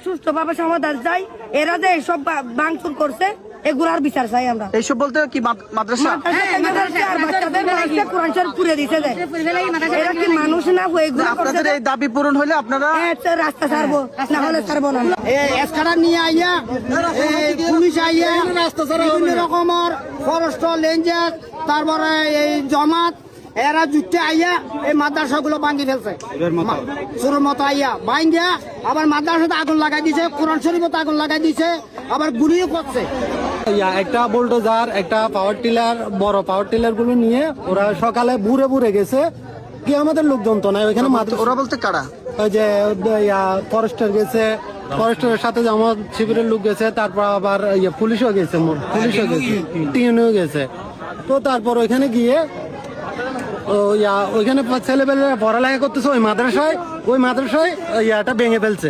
সুষ্ঠুভাবে সমাধান চাই। এরা যে এইসব ভাঙচুর করছে এগুলার বিচার চাই আমরা। এইসব বলতে কি মাদ্রাসা? আর বাচ্চাদের মাইকে কোরআন শরীফ পুড়ে দিছে যে এরা কি মানুষ না? এগুলো আপনাদের এই দাবি পূরণ হলে আপনারা রাস্তা ছাড়বো, না হলে ছাড়বো না। এসকারা নিয়ে আইয়া পুলিশ আইয়া বিভিন্ন রকমের ফরেস্ট রেঞ্জার তারপরে এই জমাত এরা যুক্তি আইয়া এই মাদ্রাসা গুলো ভাঙি ফেলছে শুরুর মতো আইয়া ভাঙ্গিয়া আবার মাদ্রাসাতে আগুন লাগাই দিছে, কোরআন শরীফতে আগুন লাগাই দিছে, আবার গুলিও করছে। একটা বুলডোজার, একটা পাওয়ার টিলার, বড় পাওয়ার টিলার গুলো নিয়ে ওরা সকালে বুড়ে বুড়ে গেছে। কি আমাদের লোকজন তো নাই ওইখানে, ওরা বলতে কারা? ওই যে ফরেস্টার গেছে, ফরেস্টারের সাথে জামাত শিবিরের লোক গেছে, তারপর আবার পুলিশও গেছে, টিএনও গেছে। তো তারপর ওইখানে গিয়ে ওইখানে ছেলেবেলে পড়ালেখা করতেছে ওই মাদ্রাসায়, এটা ভেঙে ফেলছে।